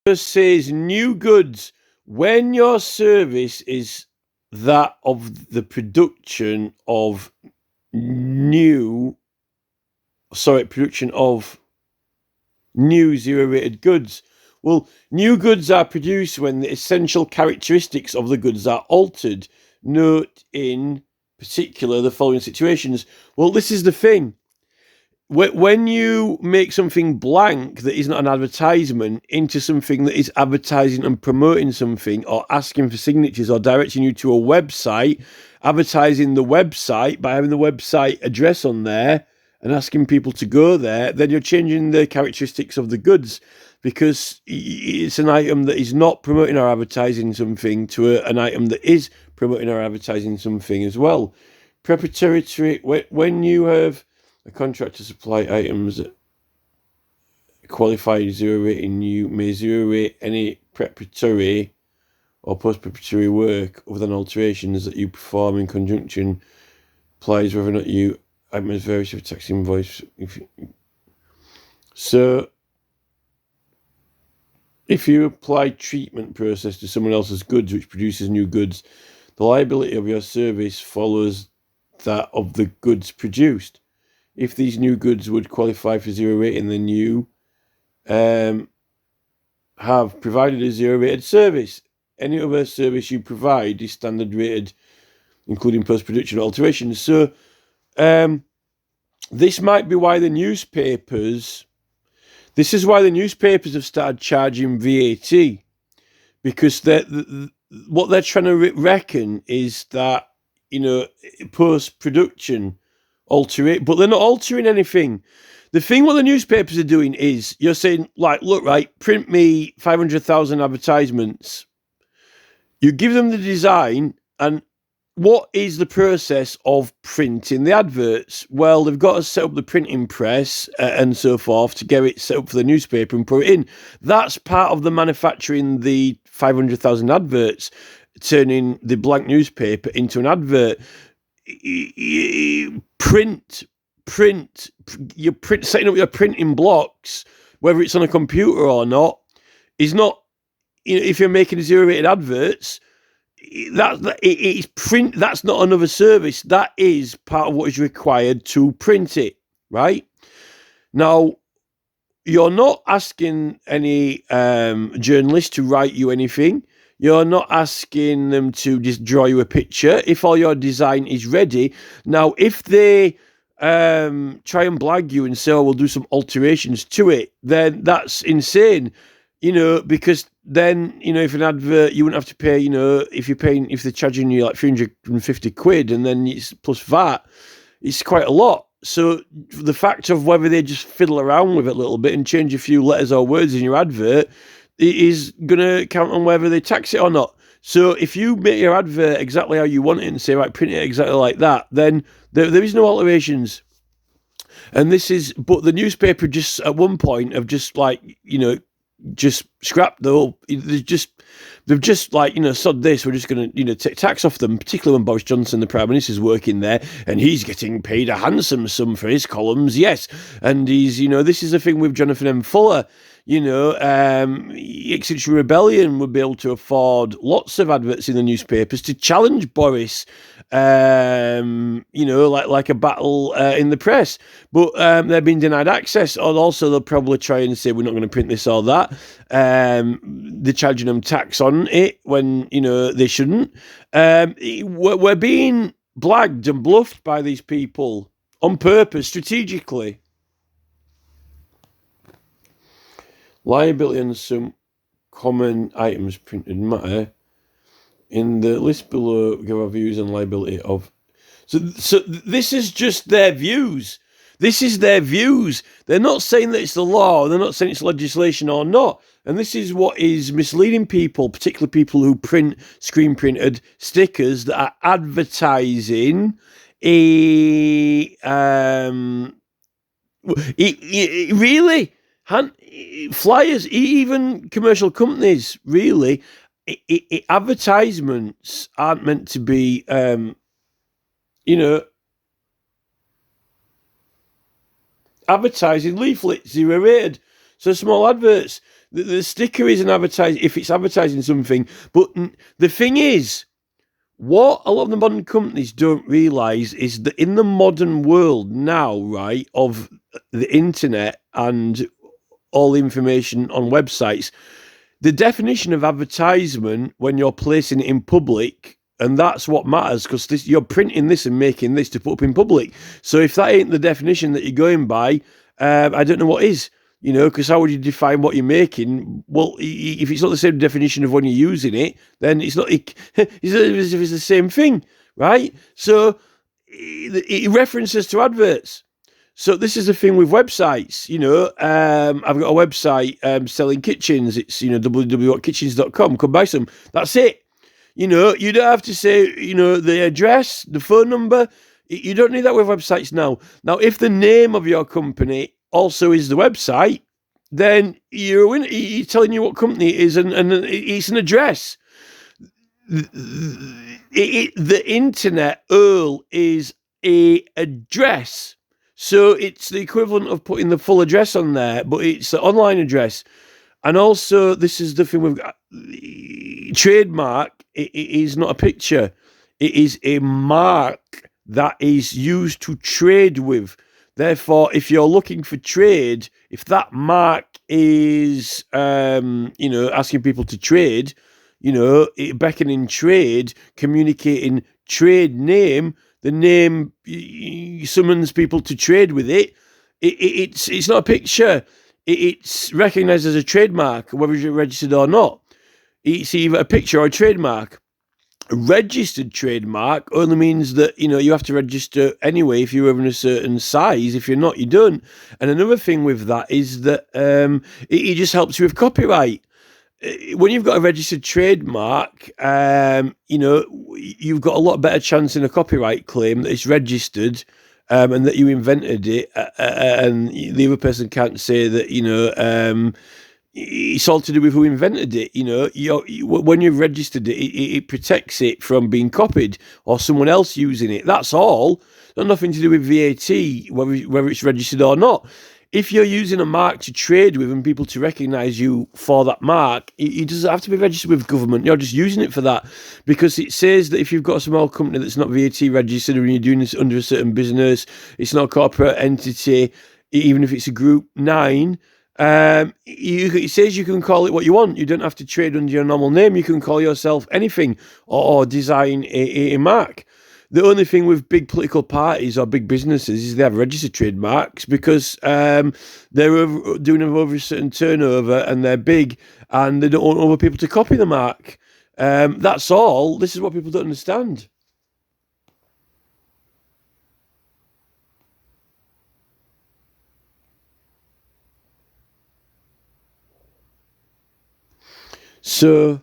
just says new goods when your service is that of the production of new zero-rated goods. Well, new goods are produced when the essential characteristics of the goods are altered. Note in particular the following situations. Well, this is the thing. When you make something blank that isn't an advertisement into something that is advertising and promoting something, or asking for signatures, or directing you to a website, advertising the website by having the website address on there and asking people to go there, then you're changing the characteristics of the goods, because it's an item that is not promoting or advertising something to an item that is promoting or advertising something as well. Preparatory, when you have a contract to supply items that qualified zero rating, you may zero rate any preparatory or post-preparatory work other than alterations that you perform in conjunction. Applies whether or not you items varies with tax invoice. So, if you apply treatment process to someone else's goods which produces new goods, the liability of your service follows that of the goods produced. If these new goods would qualify for zero rating, then you have provided a zero rated service. Any other service you provide is standard rated, including post-production alterations. So this might be why the newspapers have started charging VAT, because what they're trying to reckon is that, post-production alterate, but they're not altering anything. The thing what the newspapers are doing is, you're saying, like, look, right, print me 500,000 advertisements. You give them the design, and what is the process of printing the adverts? Well, they've got to set up the printing press and so forth to get it set up for the newspaper and put it in. That's part of the manufacturing the 500,000 adverts, turning the blank newspaper into an advert. Setting up your printing blocks, whether it's on a computer or not, is not, if you're making zero-rated adverts, that's not another service. That is part of what is required to print it, right? Now, you're not asking any journalist to write you anything. You're not asking them to just draw you a picture if all your design is ready. Now, if they try and blag you and say, oh, we'll do some alterations to it, then that's insane, because then, if an advert, you wouldn't have to pay, if they're charging you like 350 quid and then it's plus VAT, it's quite a lot. So the fact of whether they just fiddle around with it a little bit and change a few letters or words in your advert, it is going to count on whether they tax it or not. So if you make your advert exactly how you want it and say, right, print it exactly like that, then there is no alterations. And but the newspaper just at one point have just just scrapped the whole. They've just sod this. We're just going to take tax off them, particularly when Boris Johnson, the Prime Minister, is working there and he's getting paid a handsome sum for his columns. Yes, and he's this is the thing with Jonathan M. Fuller. Extinction Rebellion would be able to afford lots of adverts in the newspapers to challenge Boris, like a battle in the press. But they're being denied access, or also they'll probably try and say, we're not going to print this or that. They're charging them tax on it when, they shouldn't. We're being blagged and bluffed by these people on purpose, strategically. Liability on some common items printed matter. In the list below, give our views on liability of. So this is just their views. This is their views. They're not saying that it's the law. They're not saying it's legislation or not. And this is what is misleading people, particularly people who print screen printed stickers that are advertising flyers, even commercial companies, really. Advertisements aren't meant to be, advertising leaflets, zero rated. So small adverts, The sticker isn't advertising if it's advertising something. But the thing is, what a lot of the modern companies don't realise is that in the modern world now, right, of the internet and all the information on websites, the definition of advertisement when you're placing it in public, and that's what matters, because you're printing this and making this to put up in public. So if that ain't the definition that you're going by, I don't know what is. Because how would you define what you're making? Well, if it's not the same definition of when you're using it, then it's not. It's the same thing, right? So it references to adverts. So this is the thing with websites. I've got a website selling kitchens. It's www.kitchens.com. Come buy some. That's it. You don't have to say the address, the phone number. You don't need that with websites now. Now, if the name of your company also is the website, then he's telling you what company it is, and it's an address. The internet, Earl, is a address. So it's the equivalent of putting the full address on there, but it's the online address. And also, this is the thing with trademark. It is not a picture. It is a mark that is used to trade with. Therefore, if you're looking for trade, if that mark is, asking people to trade, beckoning trade, communicating trade name, the name summons people to trade with it. It's not a picture. It's recognised as a trademark, whether it's registered or not. It's either a picture or a trademark. A registered trademark only means that you have to register anyway if you're in a certain size. If you're not, you don't. And another thing with that is that it just helps you with copyright. When you've got a registered trademark, you've got a lot better chance in a copyright claim that it's registered and that you invented it, and the other person can't say that it's all to do with who invented it. When you've registered it, it protects it from being copied or someone else using it. That's all. Got nothing to do with VAT, whether it's registered or not. If you're using a mark to trade with and people to recognise you for that mark, it doesn't have to be registered with government. You're just using it for that, because it says that if you've got a small company that's not VAT registered and you're doing this under a certain business, it's not a corporate entity, even if it's a Group 9, it says you can call it what you want. You don't have to trade under your normal name. You can call yourself anything or design a mark. The only thing with big political parties or big businesses is they have registered trademarks, because they're doing over a certain turnover and they're big and they don't want other people to copy the mark. That's all. This is what people don't understand. So